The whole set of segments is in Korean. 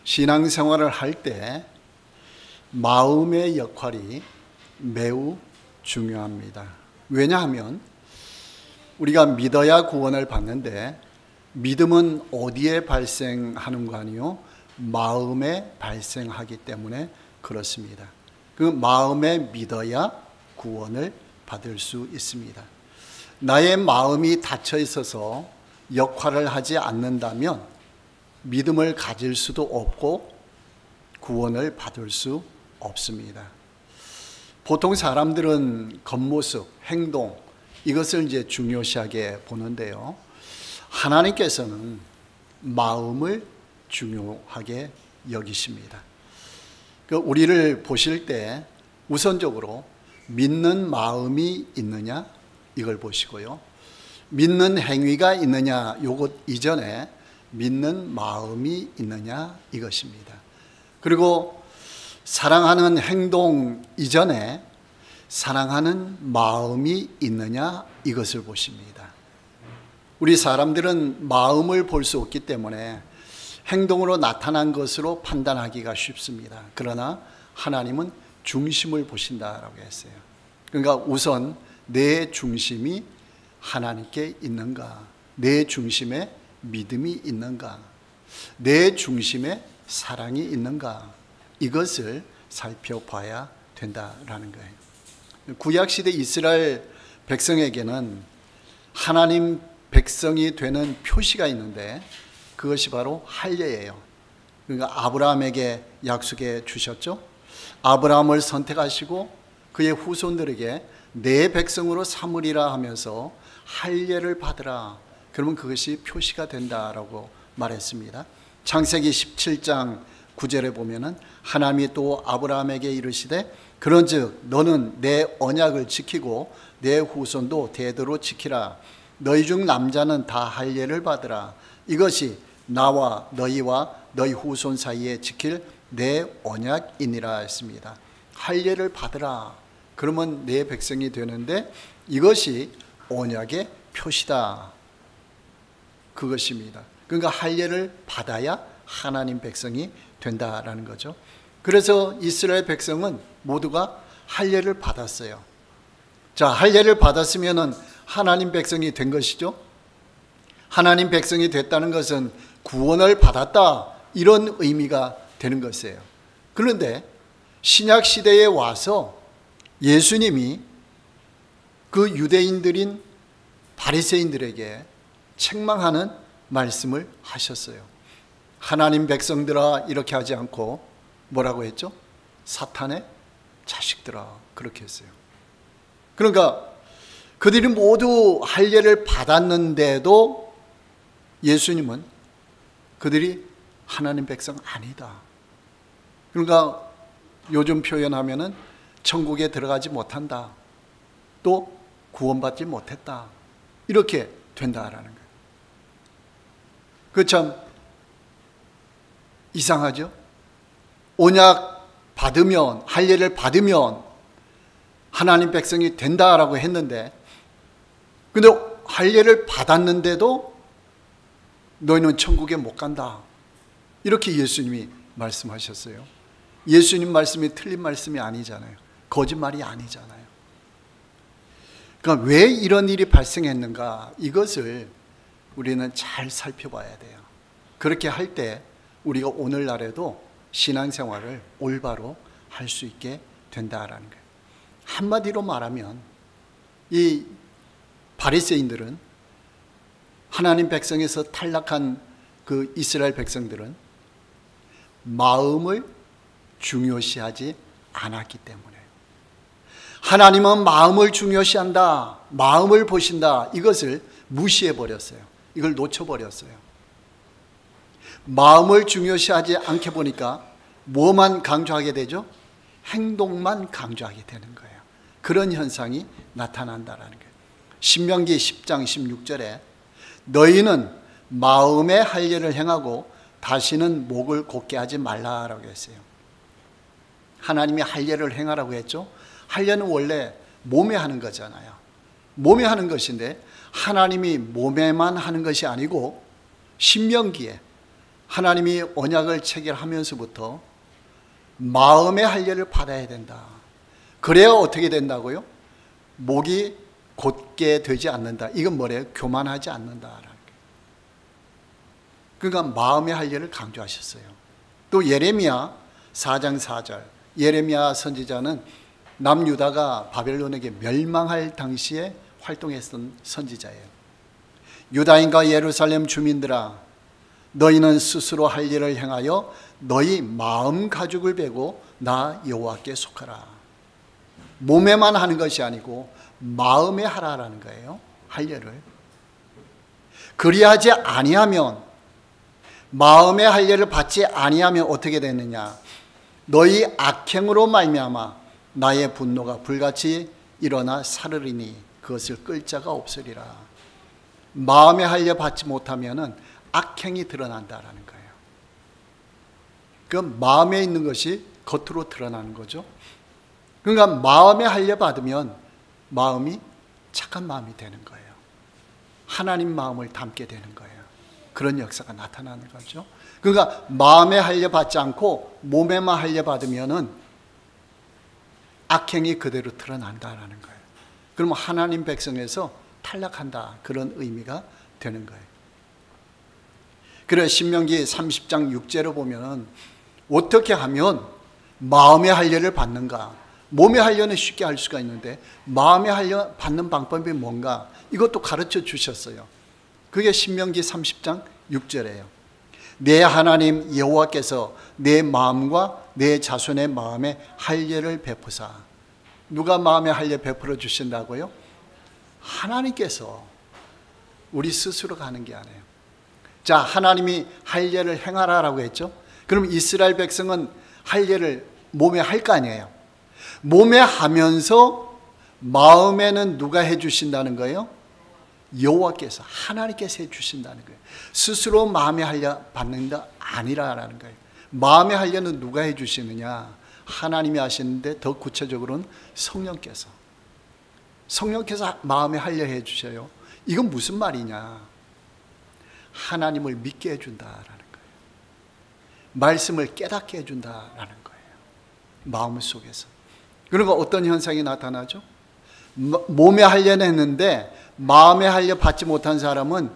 신앙생활을 할 때 마음의 역할이 매우 중요합니다. 왜냐하면 우리가 믿어야 구원을 받는데 믿음은 어디에 발생하는 거 아니요? 마음에 발생하기 때문에 그렇습니다. 그 마음에 믿어야 구원을 받을 수 있습니다. 나의 마음이 닫혀 있어서 역할을 하지 않는다면 믿음을 가질 수도 없고 구원을 받을 수 없습니다. 보통 사람들은 겉모습, 행동 이것을 이제 중요시하게 보는데요. 하나님께서는 마음을 중요하게 여기십니다. 우리를 보실 때 우선적으로 믿는 마음이 있느냐 이걸 보시고요. 믿는 행위가 있느냐 요것 이전에 믿는 마음이 있느냐 이것입니다. 그리고 사랑하는 행동 이전에 사랑하는 마음이 있느냐 이것을 보십니다. 우리 사람들은 마음을 볼 수 없기 때문에 행동으로 나타난 것으로 판단하기가 쉽습니다. 그러나 하나님은 중심을 보신다라고 했어요. 그러니까 우선 내 중심이 하나님께 있는가, 내 중심에 믿음이 있는가, 내 중심에 사랑이 있는가 이것을 살펴봐야 된다라는 거예요. 구약시대 이스라엘 백성에게는 하나님 백성이 되는 표시가 있는데 그것이 바로 할례예요. 그러니까 아브라함에게 약속해 주셨죠. 아브라함을 선택하시고 그의 후손들에게 내 백성으로 삼으리라 하면서 할례를 받으라. 그러면 그것이 표시가 된다라고 말했습니다. 창세기 17장 9절에 보면은 하나님이 또 아브라함에게 이르시되 그런즉 너는 내 언약을 지키고 내 후손도 대대로 지키라. 너희 중 남자는 다 할례를 받으라. 이것이 나와 너희와 너희 후손 사이에 지킬 내 언약이니라 했습니다. 할례를 받으라. 그러면 내 백성이 되는데 이것이 언약의 표시다. 그것입니다. 그러니까 할례를 받아야 하나님 백성이 된다라는 거죠. 그래서 이스라엘 백성은 모두가 할례를 받았어요. 자, 할례를 받았으면은 하나님 백성이 된 것이죠. 하나님 백성이 됐다는 것은 구원을 받았다 이런 의미가 되는 것이에요. 그런데 신약 시대에 와서 예수님이 그 유대인들인 바리새인들에게 책망하는 말씀을 하셨어요. 하나님 백성들아 이렇게 하지 않고 뭐라고 했죠? 사탄의 자식들아 그렇게 했어요. 그러니까 그들이 모두 할례를 받았는데도 예수님은 그들이 하나님 백성 아니다. 그러니까 요즘 표현하면은 천국에 들어가지 못한다. 또 구원받지 못했다. 이렇게 된다라는 거예요. 그 참 이상하죠? 언약 받으면, 할례를 받으면 하나님 백성이 된다라고 했는데, 근데 할례를 받았는데도 너희는 천국에 못 간다. 이렇게 예수님이 말씀하셨어요. 예수님 말씀이 틀린 말씀이 아니잖아요. 거짓말이 아니잖아요. 그러니까 왜 이런 일이 발생했는가? 이것을 우리는 잘 살펴봐야 돼요. 그렇게 할 때 우리가 오늘날에도 신앙생활을 올바로 할 수 있게 된다라는 거예요. 한마디로 말하면 이 바리새인들은 하나님 백성에서 탈락한 그 이스라엘 백성들은 마음을 중요시하지 않았기 때문에 하나님은 마음을 중요시한다, 마음을 보신다 이것을 무시해버렸어요. 이걸 놓쳐버렸어요. 마음을 중요시하지 않게 보니까 뭐만 강조하게 되죠? 행동만 강조하게 되는 거예요. 그런 현상이 나타난다라는 거예요. 신명기 10장 16절에 너희는 마음의 할례를 행하고 다시는 목을 곧게 하지 말라라고 했어요. 하나님이 할례를 행하라고 했죠. 할례는 원래 몸에 하는 거잖아요. 몸에 하는 것인데 하나님이 몸에만 하는 것이 아니고 신명기에 하나님이 언약을 체결하면서부터 마음의 할례를 받아야 된다. 그래야 어떻게 된다고요? 목이 곧게 되지 않는다. 이건 뭐래요? 교만하지 않는다라는 거예요. 그러니까 마음의 할례를 강조하셨어요. 또 예레미야 4장 4절, 예레미야 선지자는 남유다가 바벨론에게 멸망할 당시에 활동했던 선지자예요. 유다인과 예루살렘 주민들아, 너희는 스스로 할 일을 행하여 너희 마음 가죽을 베고 나 여호와께 속하라. 몸에만 하는 것이 아니고 마음에 하라라는 거예요. 할 일을. 그리하지 아니하면, 마음의 할 일을 받지 아니하면 어떻게 되느냐? 너희 악행으로 말미암아 나의 분노가 불같이 일어나 사르리니 그것을 끌 자가 없으리라. 마음의 할 일 받지 못하면은 악행이 드러난다라는 거예요. 그 마음에 있는 것이 겉으로 드러나는 거죠. 그러니까 마음의 할 일 받으면 마음이 착한 마음이 되는 거예요. 하나님 마음을 담게 되는 거예요. 그런 역사가 나타나는 거죠. 그러니까 마음의 할 일 받지 않고 몸에만 할 일 받으면은 악행이 그대로 드러난다라는 거예요. 그러면 하나님 백성에서 탈락한다, 그런 의미가 되는 거예요. 그래서 신명기 30장 6절을 보면 어떻게 하면 마음의 할 일을 받는가? 몸의 할 일은 쉽게 할 수가 있는데 마음의 할 일 받는 방법이 뭔가? 이것도 가르쳐 주셨어요. 그게 신명기 30장 6절이에요. 내 하나님 여호와께서 내 마음과 내 자손의 마음에 할 일을 베푸사. 누가 마음의 할 일 베풀어 주신다고요? 하나님께서. 우리 스스로가 하는 게 아니에요. 자, 하나님이 할 일을 행하라라고 했죠. 그럼 이스라엘 백성은 할 일을 몸에 할 거 아니에요. 몸에 하면서 마음에는 누가 해주신다는 거예요? 여호와께서, 하나님께서 해주신다는 거예요. 스스로 마음의 할 일 받는다 아니라라는 거예요. 마음의 할 일은 누가 해주시느냐? 하나님이 하시는데 더 구체적으로는 성령께서 마음의 할 일 해주셔요. 이건 무슨 말이냐? 하나님을 믿게 해준다라는 거예요. 말씀을 깨닫게 해준다라는 거예요. 마음 속에서. 그러니까 어떤 현상이 나타나죠? 몸에 할 일은 했는데 마음에 할 일 받지 못한 사람은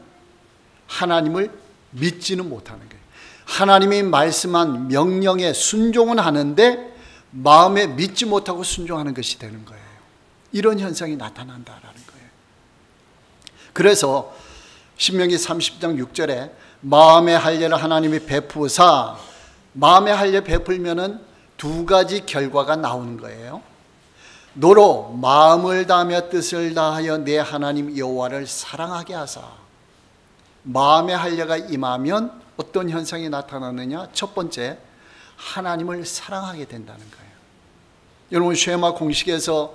하나님을 믿지는 못하는 거예요. 하나님이 말씀한 명령에 순종은 하는데 마음에 믿지 못하고 순종하는 것이 되는 거예요. 이런 현상이 나타난다라는 거예요. 그래서 신명기 30장 6절에 마음의 할 일을 하나님이 베푸사, 마음의 할 일 베풀면은 두 가지 결과가 나오는 거예요. 너로 마음을 다하며 뜻을 다하여 내 하나님 여호와를 사랑하게 하사. 마음의 할 일가 임하면 어떤 현상이 나타나느냐? 첫 번째, 하나님을 사랑하게 된다는 거예요. 여러분, 쉐마 공식에서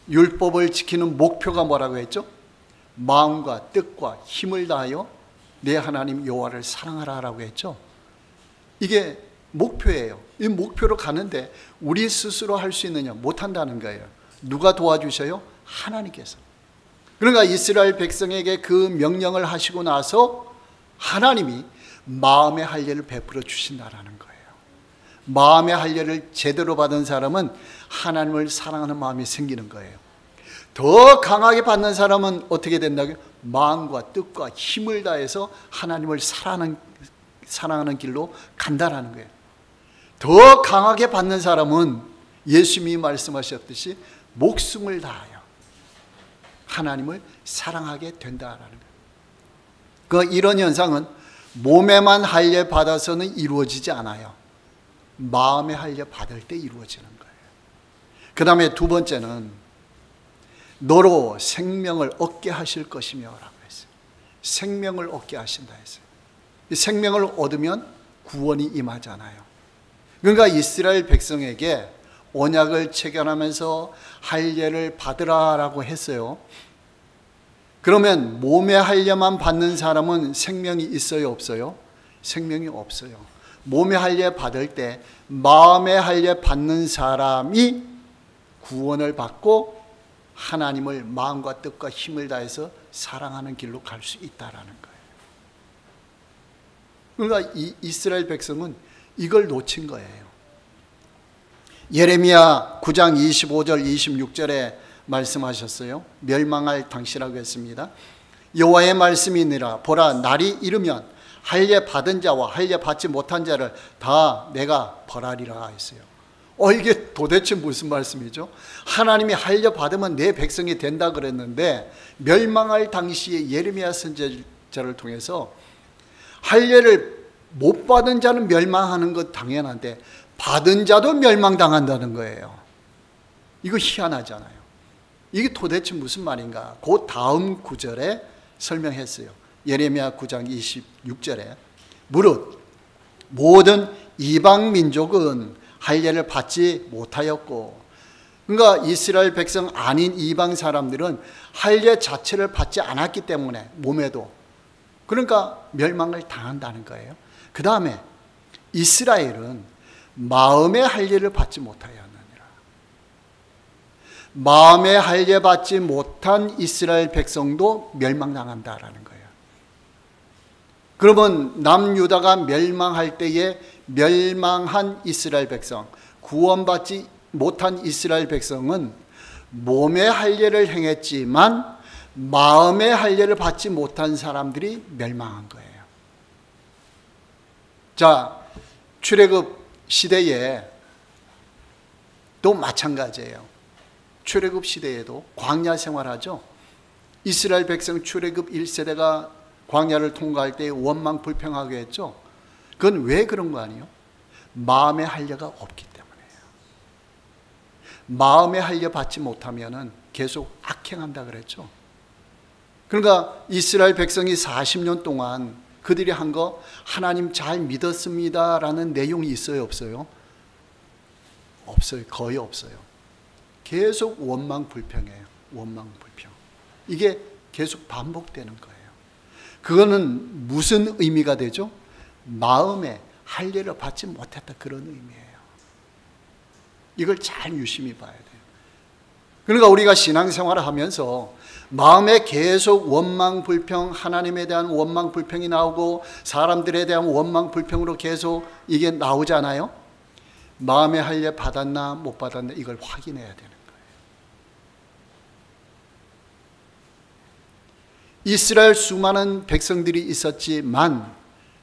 율법을 지키는 목표가 뭐라고 했죠? 마음과 뜻과 힘을 다하여 내 하나님 여호와를 사랑하라라고 했죠. 이게 목표예요. 이 목표로 가는데 우리 스스로 할 수 있느냐? 못한다는 거예요. 누가 도와주셔요? 하나님께서. 그러니까 이스라엘 백성에게 그 명령을 하시고 나서 하나님이 마음의 할 일을 베풀어 주신다라는 거예요. 마음의 할 일을 제대로 받은 사람은 하나님을 사랑하는 마음이 생기는 거예요. 더 강하게 받는 사람은 어떻게 된다고요? 마음과 뜻과 힘을 다해서 하나님을 사랑하는 길로 간다라는 거예요. 더 강하게 받는 사람은 예수님이 말씀하셨듯이 목숨을 다하여 하나님을 사랑하게 된다라는 거예요. 이런 현상은 몸에만 할 일 받아서는 이루어지지 않아요. 마음에 할 일 받을 때 이루어지는 거예요. 그 다음에 두 번째는 너로 생명을 얻게 하실 것이며 라고 했어요. 생명을 얻게 하신다 했어요. 생명을 얻으면 구원이 임하잖아요. 그러니까 이스라엘 백성에게 언약을 체결하면서 할 일을 받으라라고 했어요. 그러면 몸의 할 일만 받는 사람은 생명이 있어요, 없어요? 생명이 없어요. 몸의 할 일 받을 때 마음의 할 일 받는 사람이 구원을 받고 하나님을 마음과 뜻과 힘을 다해서 사랑하는 길로 갈 수 있다라는 거예요. 그러니까 이스라엘 백성은 이걸 놓친 거예요. 예레미야 9장 25절 26절에 말씀하셨어요. 멸망할 당시라고 했습니다. 여호와의 말씀이니라. 보라, 날이 이르면 할례 받은 자와 할례 받지 못한 자를 다 내가 벌하리라 했어요. 이게 도대체 무슨 말씀이죠? 하나님이 할례 받으면 내 백성이 된다 그랬는데, 멸망할 당시에 예레미야 선지자를 통해서 할례를 못 받은 자는 멸망하는 것 당연한데 받은 자도 멸망당한다는 거예요. 이거 희한하잖아요. 이게 도대체 무슨 말인가? 그 다음 구절에 설명했어요. 예레미야 9장 26절에 무릇 모든 이방 민족은 할례를 받지 못하였고, 그러니까 이스라엘 백성 아닌 이방 사람들은 할례 자체를 받지 않았기 때문에 몸에도, 그러니까 멸망을 당한다는 거예요. 그 다음에 이스라엘은 마음의 할례를 받지 못하였느니라. 마음의 할례 받지 못한 이스라엘 백성도 멸망당한다라는 거예요. 그러면 남유다가 멸망할 때에 멸망한 이스라엘 백성, 구원받지 못한 이스라엘 백성은 몸의 할례를 행했지만 마음의 할례를 받지 못한 사람들이 멸망한 거예요. 자, 출애굽 시대에 또 마찬가지예요. 출애굽 시대에도 광야 생활하죠. 이스라엘 백성 출애굽 1세대가 광야를 통과할 때 원망 불평하게 했죠. 그건 왜 그런 거 아니에요? 마음의 할례가 없기 때문이에요. 마음의 할례 받지 못하면은 계속 악행한다 그랬죠. 그러니까 이스라엘 백성이 40년 동안 그들이 한 거 하나님 잘 믿었습니다라는 내용이 있어요, 없어요? 없어요. 거의 없어요. 계속 원망 불평해요. 원망 불평. 이게 계속 반복되는 거예요. 그거는 무슨 의미가 되죠? 마음에 할례를 받지 못했다, 그런 의미예요. 이걸 잘 유심히 봐야 돼요. 그러니까 우리가 신앙생활을 하면서 마음에 계속 원망 불평, 하나님에 대한 원망 불평이 나오고 사람들에 대한 원망 불평으로 계속 이게 나오잖아요. 마음의 할례 받았나 못 받았나 이걸 확인해야 되는 거예요. 이스라엘 수많은 백성들이 있었지만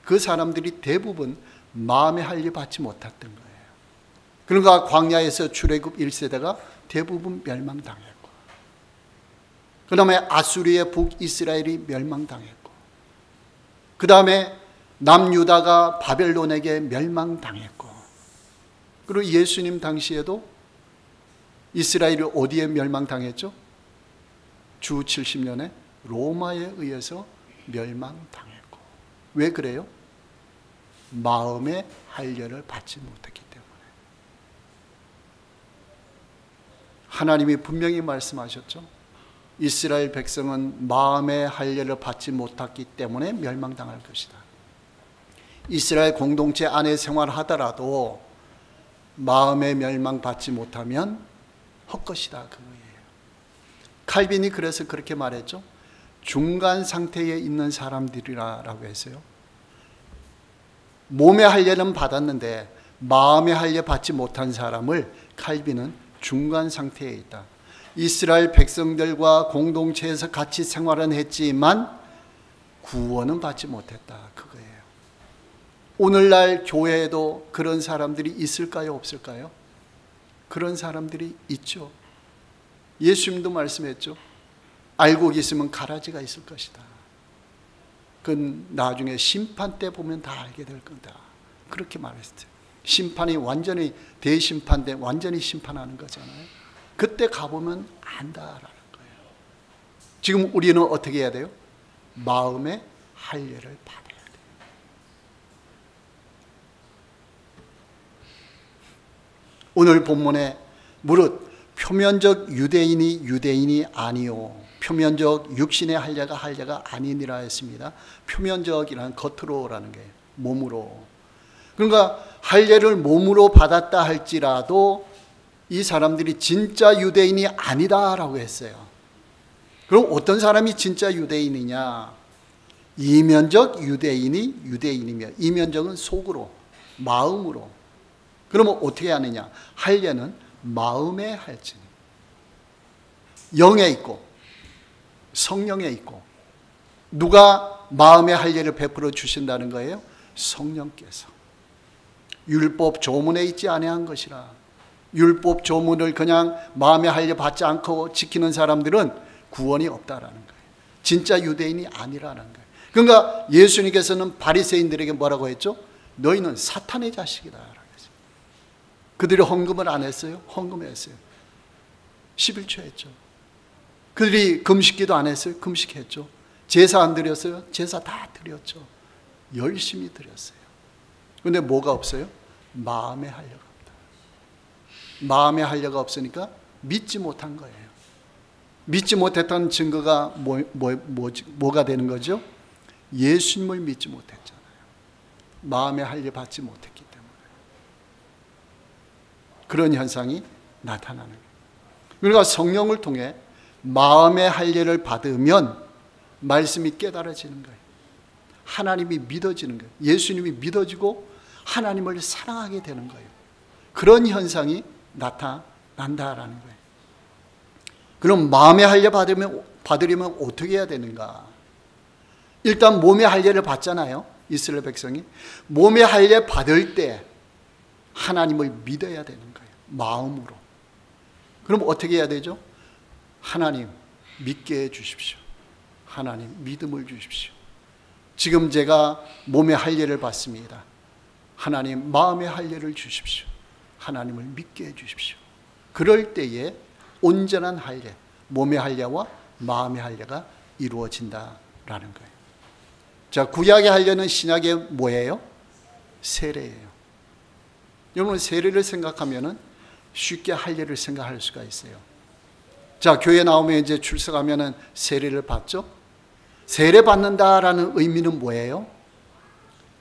그 사람들이 대부분 마음의 할례 받지 못했던 거예요. 그러니까 광야에서 출애굽 1세대가 대부분 멸망당했고, 그 다음에 아수리의 북이스라엘이 멸망당했고, 그 다음에 남유다가 바벨론에게 멸망당했고, 그리고 예수님 당시에도 이스라엘이 어디에 멸망당했죠? 주 70년에 로마에 의해서 멸망당했고. 왜 그래요? 마음의 할례를 받지 못했기 때문에. 하나님이 분명히 말씀하셨죠. 이스라엘 백성은 마음의 할례를 받지 못했기 때문에 멸망당할 것이다. 이스라엘 공동체 안에 생활하더라도 마음의 멸망 받지 못하면 헛것이다, 그거예요. 칼빈이 그래서 그렇게 말했죠. 중간 상태에 있는 사람들이라고 했어요. 몸의 할례는 받았는데 마음의 할례 받지 못한 사람을 칼빈은 중간 상태에 있다. 이스라엘 백성들과 공동체에서 같이 생활은 했지만 구원은 받지 못했다, 그거예요. 오늘날 교회에도 그런 사람들이 있을까요, 없을까요? 그런 사람들이 있죠. 예수님도 말씀했죠. 알고 계시면 가라지가 있을 것이다. 그건 나중에 심판 때 보면 다 알게 될 거다, 그렇게 말했어요. 심판이 완전히 대심판 때 완전히 심판하는 거잖아요. 그때 가보면 안다라는 거예요. 지금 우리는 어떻게 해야 돼요? 마음의 할례를 받아야 돼요. 오늘 본문에 무릇 표면적 유대인이 아니요 표면적 육신의 할례가 아니니라 했습니다. 표면적이란 겉으로라는 게 몸으로. 그러니까 할례를 몸으로 받았다 할지라도 이 사람들이 진짜 유대인이 아니다라고 했어요. 그럼 어떤 사람이 진짜 유대인이냐? 이면적 유대인이 유대인이며, 이면적은 속으로, 마음으로. 그러면 어떻게 하느냐? 할례는 마음의 할지니, 영에 있고 성령에 있고. 누가 마음의 할례를 베풀어 주신다는 거예요? 성령께서. 율법 조문에 있지 아니한 것이라. 율법 조문을 그냥 마음의 할례 받지 않고 지키는 사람들은 구원이 없다라는 거예요. 진짜 유대인이 아니라는 거예요. 그러니까 예수님께서는 바리새인들에게 뭐라고 했죠? 너희는 사탄의 자식이다. 그들이 헌금을 안 했어요? 헌금했어요. 11조 했죠. 그들이 금식기도 안 했어요? 금식했죠. 제사 안 드렸어요? 제사 다 드렸죠. 열심히 드렸어요. 그런데 뭐가 없어요? 마음의 할례가 없다. 마음의 할례가 없으니까 믿지 못한 거예요. 믿지 못했던 증거가 뭐가 되는 거죠? 예수님을 믿지 못했잖아요. 마음의 할례 받지 못했기 때문에. 그런 현상이 나타나는 거예요. 그러니까 성령을 통해 마음의 할례를 받으면 말씀이 깨달아지는 거예요. 하나님이 믿어지는 거예요. 예수님이 믿어지고 하나님을 사랑하게 되는 거예요. 그런 현상이 나타난다라는 거예요. 그럼 마음의 할례 받으려면 어떻게 해야 되는가? 일단 몸의 할례를 받잖아요. 이스라엘 백성이. 몸의 할례 받을 때 하나님을 믿어야 되는 거예요. 마음으로. 그럼 어떻게 해야 되죠? 하나님 믿게 해 주십시오. 하나님 믿음을 주십시오. 지금 제가 몸의 할례를 받습니다. 하나님 마음의 할례를 주십시오. 하나님을 믿게 해 주십시오. 그럴 때에 온전한 할례, 몸의 할례와 마음의 할례가 이루어진다라는 거예요. 자, 구약의 할례는 신약의 뭐예요? 세례예요. 여러분, 세례를 생각하면은 쉽게 할례를 생각할 수가 있어요. 자, 교회 나오면 이제 출석하면은 세례를 받죠? 세례 받는다라는 의미는 뭐예요?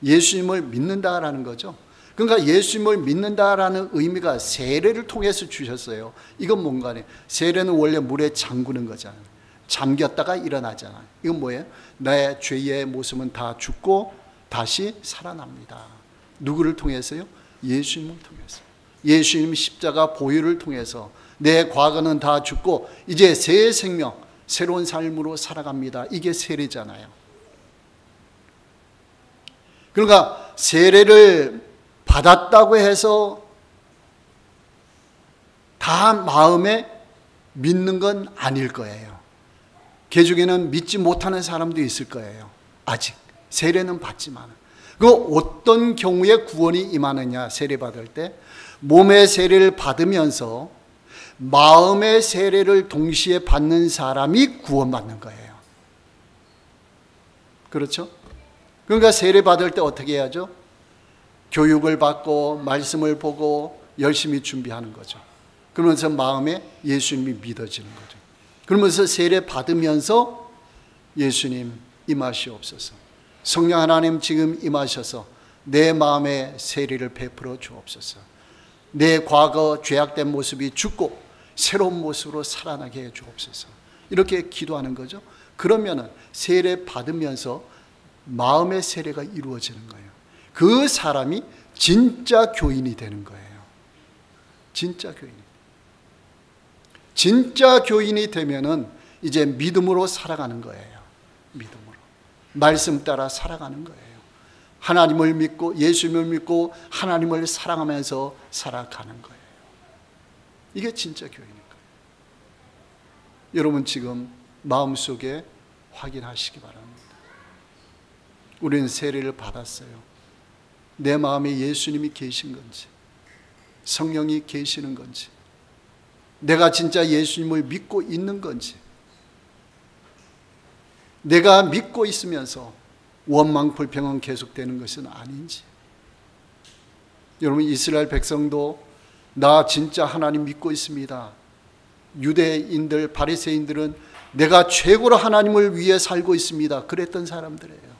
예수님을 믿는다라는 거죠. 그러니까 예수님을 믿는다라는 의미가 세례를 통해서 주셨어요. 이건 뭔가, 세례는 원래 물에 잠그는 거잖아요. 잠겼다가 일어나잖아요. 이건 뭐예요? 나의 죄의 모습은 다 죽고 다시 살아납니다. 누구를 통해서요? 예수님을 통해서. 예수님 십자가 보혈을 통해서 내 과거는 다 죽고 이제 새 생명, 새로운 삶으로 살아갑니다. 이게 세례잖아요. 그러니까 세례를 받았다고 해서 다 마음에 믿는 건 아닐 거예요. 그 중에는 믿지 못하는 사람도 있을 거예요. 아직 세례는 받지만. 그 어떤 경우에 구원이 임하느냐? 세례 받을 때 몸의 세례를 받으면서 마음의 세례를 동시에 받는 사람이 구원받는 거예요. 그렇죠? 그러니까 세례 받을 때 어떻게 해야죠? 교육을 받고 말씀을 보고 열심히 준비하는 거죠. 그러면서 마음에 예수님이 믿어지는 거죠. 그러면서 세례 받으면서 예수님 임하시옵소서. 성령 하나님 지금 임하셔서 내 마음에 세례를 베풀어 주옵소서. 내 과거 죄악된 모습이 죽고 새로운 모습으로 살아나게 해 주옵소서. 이렇게 기도하는 거죠. 그러면은 세례 받으면서 마음의 세례가 이루어지는 거예요. 그 사람이 진짜 교인이 되는 거예요. 진짜 교인. 진짜 교인이 되면은 이제 믿음으로 살아가는 거예요. 믿음으로. 말씀 따라 살아가는 거예요. 하나님을 믿고 예수님을 믿고 하나님을 사랑하면서 살아가는 거예요. 이게 진짜 교인인 거예요. 여러분 지금 마음속에 확인하시기 바랍니다. 우리는 세례를 받았어요. 내 마음에 예수님이 계신 건지, 성령이 계시는 건지, 내가 진짜 예수님을 믿고 있는 건지, 내가 믿고 있으면서 원망 불평은 계속되는 것은 아닌지. 여러분 이스라엘 백성도 나 진짜 하나님 믿고 있습니다. 유대인들 바리새인들은 내가 최고로 하나님을 위해 살고 있습니다. 그랬던 사람들이에요.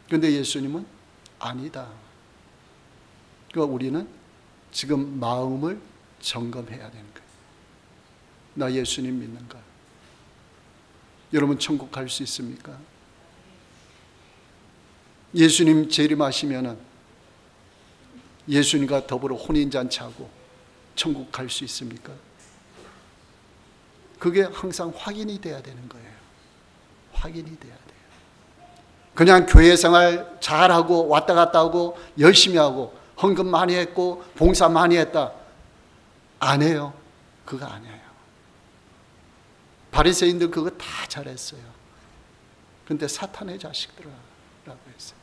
그런데 예수님은 아니다. 그러니까 우리는 지금 마음을 점검해야 되는 거예요. 나 예수님 믿는가? 여러분 천국 갈 수 있습니까? 예수님 재림하시면은 예수님과 더불어 혼인잔치하고 천국 갈 수 있습니까? 그게 항상 확인이 돼야 되는 거예요. 확인이 돼야 돼요. 그냥 교회 생활 잘하고 왔다 갔다 하고 열심히 하고 헌금 많이 했고 봉사 많이 했다, 안 해요. 그거 아니에요. 바리새인들 그거 다 잘했어요. 그런데 사탄의 자식들아 라고 했어요.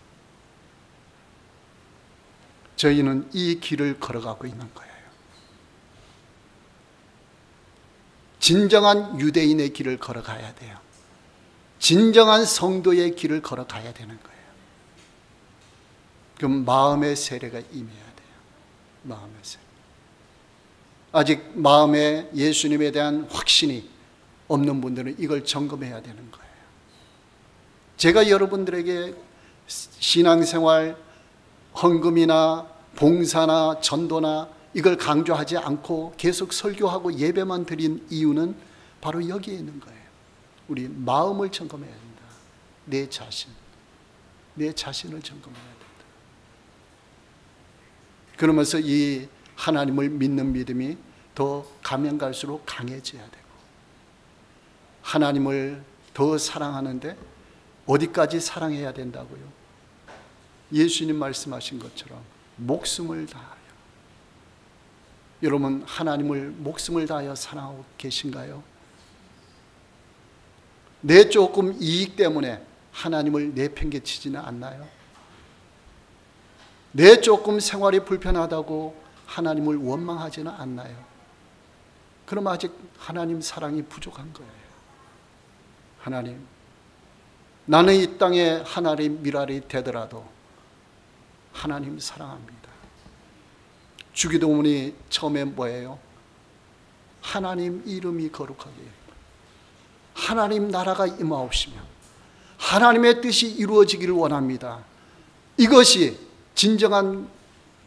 저희는 이 길을 걸어가고 있는 거예요. 진정한 유대인의 길을 걸어가야 돼요. 진정한 성도의 길을 걸어가야 되는 거예요. 그럼 마음의 세례가 임해야 돼요. 마음의 세례. 아직 마음에 예수님에 대한 확신이 없는 분들은 이걸 점검해야 되는 거예요. 제가 여러분들에게 신앙생활, 헌금이나 봉사나 전도나 이걸 강조하지 않고 계속 설교하고 예배만 드린 이유는 바로 여기에 있는 거예요. 우리 마음을 점검해야 된다. 내 자신을 점검해야 된다. 그러면서 이 하나님을 믿는 믿음이 더 가면 갈수록 강해져야 되고, 하나님을 더 사랑하는데 어디까지 사랑해야 된다고요? 예수님 말씀하신 것처럼 목숨을 다하여. 여러분, 하나님을 목숨을 다하여 사랑하고 계신가요? 내 조금 이익 때문에 하나님을 내팽개치지는 않나요? 내 조금 생활이 불편하다고 하나님을 원망하지는 않나요? 그럼 아직 하나님 사랑이 부족한 거예요. 하나님, 나는 이 땅에 하나님 미랄이 되더라도 하나님 사랑합니다. 주기도문이 처음에 뭐예요? 하나님 이름이 거룩하게, 하나님 나라가 임하옵시며 하나님의 뜻이 이루어지기를 원합니다. 이것이 진정한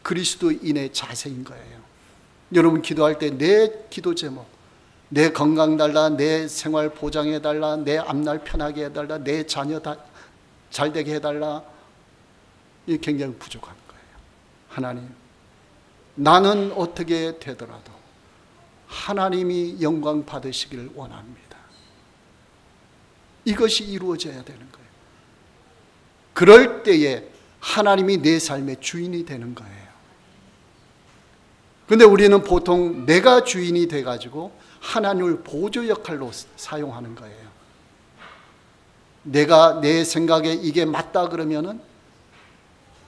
그리스도인의 자세인 거예요. 여러분 기도할 때 내 기도 제목, 내 건강 달라, 내 생활 보장해 달라, 내 앞날 편하게 해달라, 내 자녀 잘 되게 해달라, 이게 굉장히 부족한 거예요. 하나님, 나는 어떻게 되더라도 하나님이 영광 받으시기를 원합니다. 이것이 이루어져야 되는 거예요. 그럴 때에 하나님이 내 삶의 주인이 되는 거예요. 그런데 우리는 보통 내가 주인이 돼가지고 하나님을 보조 역할로 사용하는 거예요. 내가 내 생각에 이게 맞다 그러면은,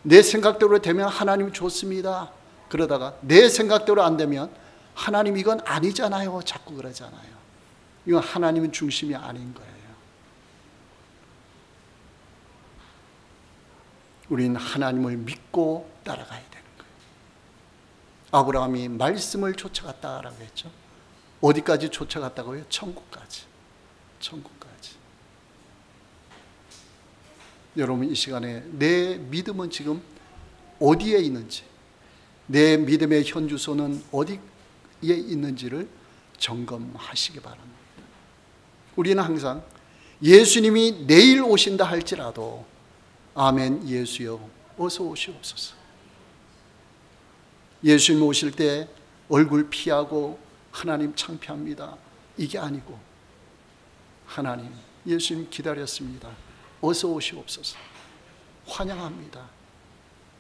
내 생각대로 되면 하나님 좋습니다. 그러다가 내 생각대로 안 되면 하나님 이건 아니잖아요. 자꾸 그러잖아요. 이건 하나님은 중심이 아닌 거예요. 우리는 하나님을 믿고 따라가야 되는 거예요. 아브라함이 말씀을 쫓아갔다라고 했죠. 어디까지 쫓아갔다고요? 천국까지. 천국까지. 여러분, 이 시간에 내 믿음은 지금 어디에 있는지, 내 믿음의 현주소는 어디에 있는지를 점검하시기 바랍니다. 우리는 항상 예수님이 내일 오신다 할지라도 아멘 예수여 어서 오시옵소서. 예수님 오실 때 얼굴 피하고 하나님 창피합니다, 이게 아니고, 하나님 예수님 기다렸습니다, 어서 오시옵소서, 환영합니다.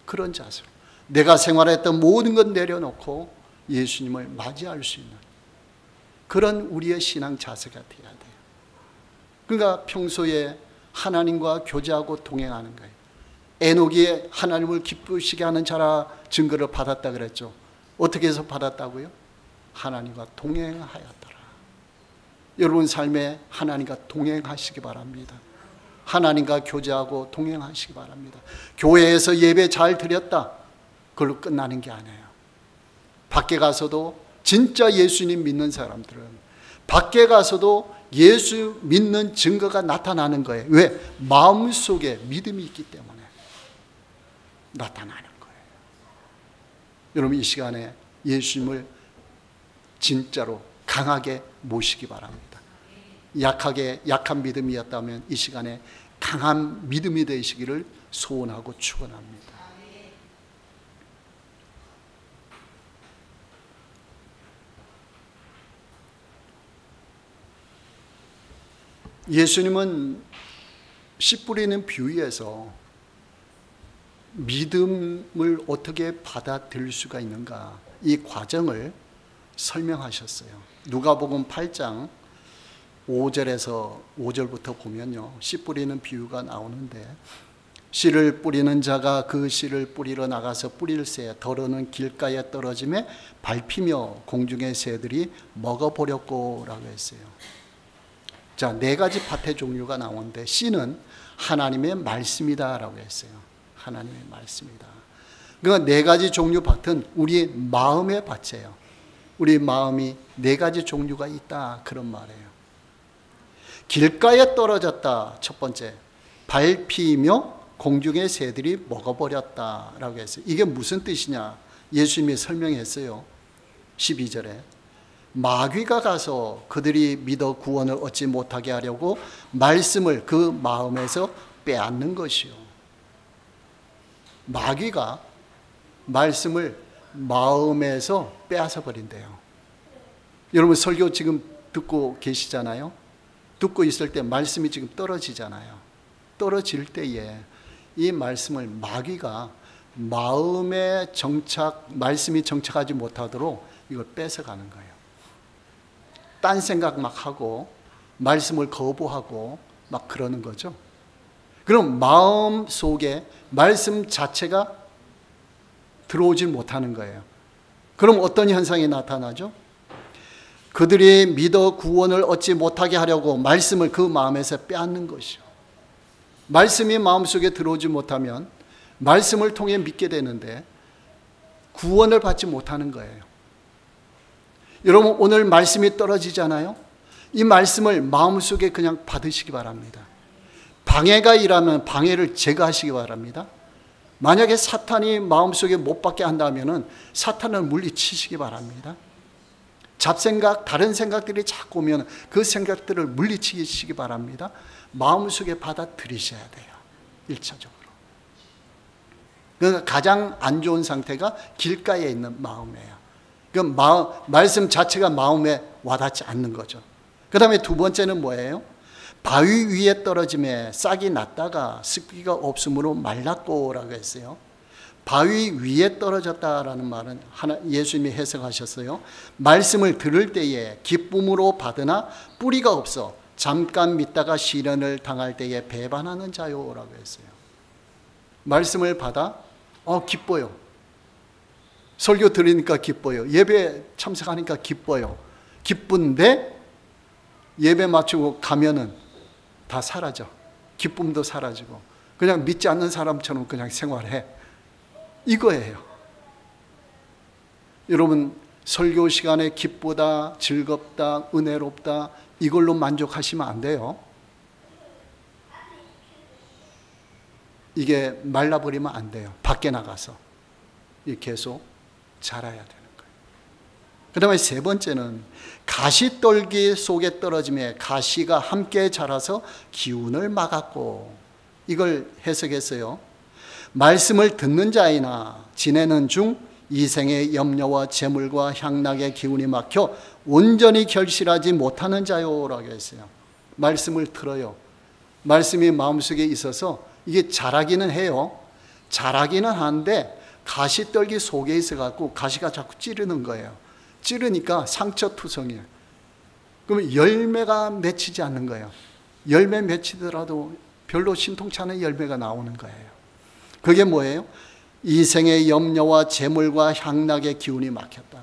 그런 자세로 내가 생활했던 모든 것 내려놓고 예수님을 맞이할 수 있는 그런 우리의 신앙 자세가 되어야 돼요. 그러니까 평소에 하나님과 교제하고 동행하는 거예요. 에녹이 하나님을 기쁘시게 하는 자라 증거를 받았다 그랬죠. 어떻게 해서 받았다고요? 하나님과 동행하였더라. 여러분 삶에 하나님과 동행하시기 바랍니다. 하나님과 교제하고 동행하시기 바랍니다. 교회에서 예배 잘 드렸다, 그걸로 끝나는 게 아니에요. 밖에 가서도 진짜 예수님 믿는 사람들은 밖에 가서도 예수 믿는 증거가 나타나는 거예요. 왜? 마음속에 믿음이 있기 때문에 나타나는 거예요. 여러분, 이 시간에 예수님을 진짜로 강하게 모시기 바랍니다. 약한 믿음이었다면 이 시간에 강한 믿음이 되시기를 소원하고 축원합니다. 예수님은 씨 뿌리는 비유에서 믿음을 어떻게 받아들일 수가 있는가, 이 과정을 설명하셨어요. 누가복음 8장 5절에서 5절부터 보면요, 씨 뿌리는 비유가 나오는데, 씨를 뿌리는 자가 그 씨를 뿌리러 나가서 뿌릴새 더러는 길가에 떨어짐에 밟히며 공중의 새들이 먹어버렸고 라고 했어요. 자, 네 가지 밭의 종류가 나오는데, 씨는 하나님의 말씀이다 라고 했어요. 하나님의 말씀이다. 그러니까 네 가지 종류 밭은 우리 마음의 밭이에요. 우리 마음이 네 가지 종류가 있다, 그런 말이에요. 길가에 떨어졌다, 첫 번째. 밟히며 공중의 새들이 먹어버렸다 라고 했어요. 이게 무슨 뜻이냐, 예수님이 설명했어요. 12절에 마귀가 가서 그들이 믿어 구원을 얻지 못하게 하려고 말씀을 그 마음에서 빼앗는 것이요. 마귀가 말씀을 마음에서 빼앗아 버린대요. 여러분 설교 지금 듣고 계시잖아요. 듣고 있을 때 말씀이 지금 떨어지잖아요. 떨어질 때에 이 말씀을 마귀가 마음에 말씀이 정착하지 못하도록 이걸 뺏어가는 거예요. 딴 생각 막 하고 말씀을 거부하고 막 그러는 거죠. 그럼 마음 속에 말씀 자체가 들어오지 못하는 거예요. 그럼 어떤 현상이 나타나죠? 그들이 믿어 구원을 얻지 못하게 하려고 말씀을 그 마음에서 빼앗는 것이요. 말씀이 마음속에 들어오지 못하면 말씀을 통해 믿게 되는데 구원을 받지 못하는 거예요. 여러분 오늘 말씀이 떨어지잖아요. 이 말씀을 마음속에 그냥 받으시기 바랍니다. 방해가 일하면 방해를 제거하시기 바랍니다. 만약에 사탄이 마음속에 못 받게 한다면 사탄을 물리치시기 바랍니다. 잡생각, 다른 생각들이 자꾸 오면 그 생각들을 물리치시기 바랍니다. 마음속에 받아들이셔야 돼요. 1차적으로. 그러니까 가장 안 좋은 상태가 길가에 있는 마음이에요. 그 말씀 자체가 마음에 와닿지 않는 거죠. 그 다음에 두 번째는 뭐예요? 바위 위에 떨어짐에 싹이 났다가 습기가 없으므로 말랐고 라고 했어요. 바위 위에 떨어졌다라는 말은 예수님이 해석하셨어요. 말씀을 들을 때에 기쁨으로 받으나 뿌리가 없어 잠깐 믿다가 시련을 당할 때에 배반하는 자요라고 했어요. 말씀을 받아 기뻐요. 설교 들으니까 기뻐요. 예배 참석하니까 기뻐요. 기쁜데 예배 마치고 가면은 다 사라져. 기쁨도 사라지고 그냥 믿지 않는 사람처럼 그냥 생활해. 이거예요. 여러분 설교 시간에 기쁘다, 즐겁다, 은혜롭다 이걸로 만족하시면 안 돼요. 이게 말라버리면 안 돼요. 밖에 나가서 계속 자라야 되는 거예요. 그 다음에 세 번째는 가시떨기 속에 떨어짐에 가시가 함께 자라서 기운을 막았고, 이걸 해석했어요. 말씀을 듣는 자이나 지내는 중 이생의 염려와 재물과 향락의 기운이 막혀 온전히 결실하지 못하는 자요라고 했어요. 말씀을 들어요. 말씀이 마음속에 있어서 이게 자라기는 해요. 자라기는 하는데 가시떨기 속에 있어갖고 가시가 자꾸 찌르는 거예요. 찌르니까 상처투성이에요. 그러면 열매가 맺히지 않는 거예요. 열매 맺히더라도 별로 신통치 않은 열매가 나오는 거예요. 그게 뭐예요? 이생의 염려와 재물과 향락의 기운이 막혔다.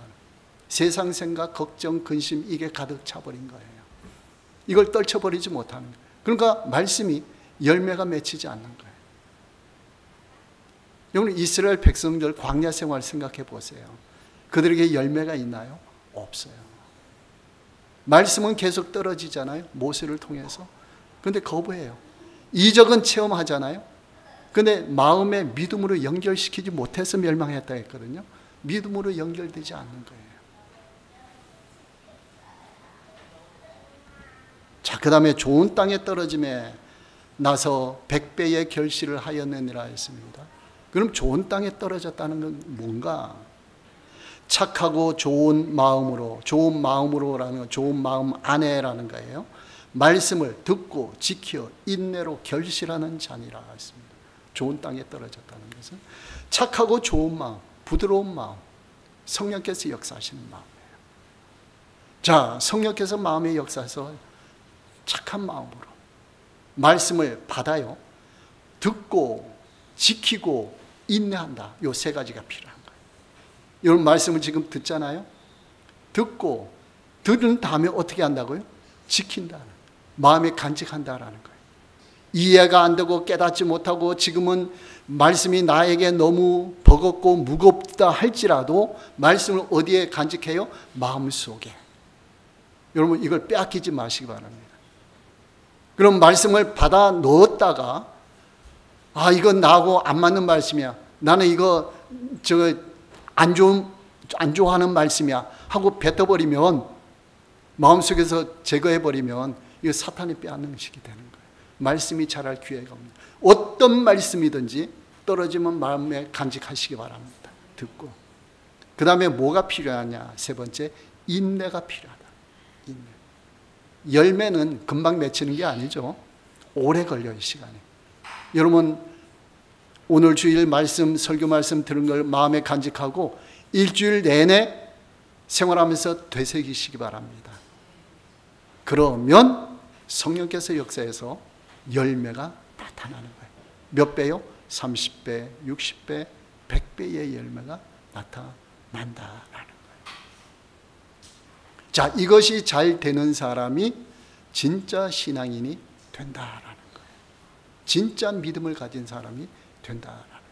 세상 생각, 걱정, 근심 이게 가득 차버린 거예요. 이걸 떨쳐버리지 못하는 거예요. 그러니까 말씀이 열매가 맺히지 않는 거예요. 여러분 이스라엘 백성들 광야 생활 생각해 보세요. 그들에게 열매가 있나요? 없어요. 말씀은 계속 떨어지잖아요. 모세를 통해서. 그런데 거부해요. 이적은 체험하잖아요. 근데 마음에 믿음으로 연결시키지 못해서 멸망했다 했거든요. 믿음으로 연결되지 않는 거예요. 자, 그 다음에 좋은 땅에 떨어짐에 나서 100배의 결실을 하였느니라 했습니다. 그럼 좋은 땅에 떨어졌다는 건 뭔가? 착하고 좋은 마음으로, 좋은 마음으로라는 건 좋은 마음 안에라는 거예요. 말씀을 듣고 지켜 인내로 결실하는 자니라 했습니다. 좋은 땅에 떨어졌다는 것은 착하고 좋은 마음, 부드러운 마음, 성령께서 역사하시는 마음이에요. 자, 성령께서 마음의 역사에서 착한 마음으로 말씀을 받아요. 듣고 지키고 인내한다. 요 세 가지가 필요한 거예요. 여러분 말씀을 지금 듣잖아요. 듣고 들은 다음에 어떻게 한다고요? 지킨다는, 마음에 간직한다라는 거예요. 이해가 안 되고 깨닫지 못하고 지금은 말씀이 나에게 너무 버겁고 무겁다 할지라도 말씀을 어디에 간직해요? 마음속에. 여러분 이걸 빼앗기지 마시기 바랍니다. 그럼 말씀을 받아 넣었다가 아, 이건 나하고 안 맞는 말씀이야. 나는 이거 안 좋아하는 말씀이야 하고 뱉어버리면, 마음속에서 제거해버리면 이거 사탄이 빼앗는 것이 되는 거예요. 말씀이 자랄 기회가 없습니다. 어떤 말씀이든지 떨어지면 마음에 간직하시기 바랍니다. 듣고. 그 다음에 뭐가 필요하냐? 세 번째, 인내가 필요하다. 인내. 열매는 금방 맺히는 게 아니죠. 오래 걸려요, 시간이. 여러분 오늘 주일 말씀, 설교 말씀 들은 걸 마음에 간직하고 일주일 내내 생활하면서 되새기시기 바랍니다. 그러면 성령께서 역사해서 열매가 나타나는 거예요. 몇 배요? 30배, 60배, 100배의 열매가 나타난다라는 거예요. 자, 이것이 잘 되는 사람이 진짜 신앙인이 된다라는 거예요. 진짜 믿음을 가진 사람이 된다라는 거예요.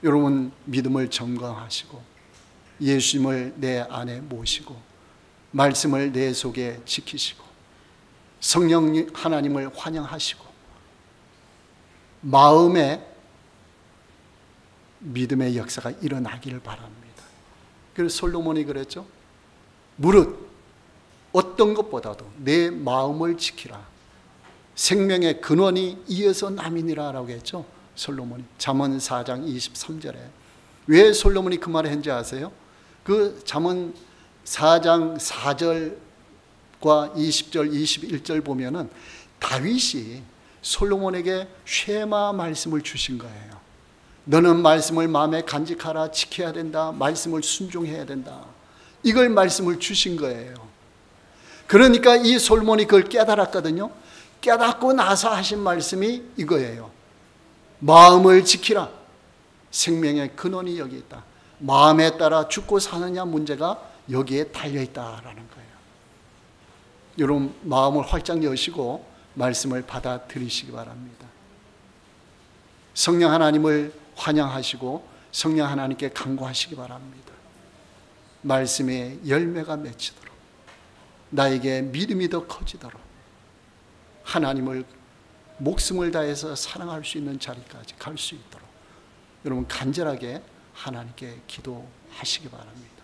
여러분 믿음을 점검하시고 예수님을 내 안에 모시고 말씀을 내 속에 지키시고 성령 하나님을 환영하시고 마음에 믿음의 역사가 일어나기를 바랍니다. 그래서 솔로몬이 그랬죠. 무릇 어떤 것보다도 내 마음을 지키라. 생명의 근원이 이어서 남이니라 라고 했죠. 솔로몬이 잠언 4장 23절에. 왜 솔로몬이 그 말을 했는지 아세요? 그 잠언 4장 4절과 20절 21절 보면은 다윗이 솔로몬에게 쉐마 말씀을 주신 거예요. 너는 말씀을 마음에 간직하라. 지켜야 된다. 말씀을 순종해야 된다. 이걸 말씀을 주신 거예요. 그러니까 이 솔로몬이 그걸 깨달았거든요. 깨닫고 나서 하신 말씀이 이거예요. 마음을 지키라. 생명의 근원이 여기 있다. 마음에 따라 죽고 사느냐 문제가 여기에 달려있다라는 거예요. 여러분 마음을 활짝 여시고 말씀을 받아들이시기 바랍니다. 성령 하나님을 환영하시고 성령 하나님께 간구하시기 바랍니다. 말씀의 열매가 맺히도록, 나에게 믿음이 더 커지도록, 하나님을 목숨을 다해서 사랑할 수 있는 자리까지 갈 수 있도록 여러분 간절하게 하나님께 기도하시기 바랍니다.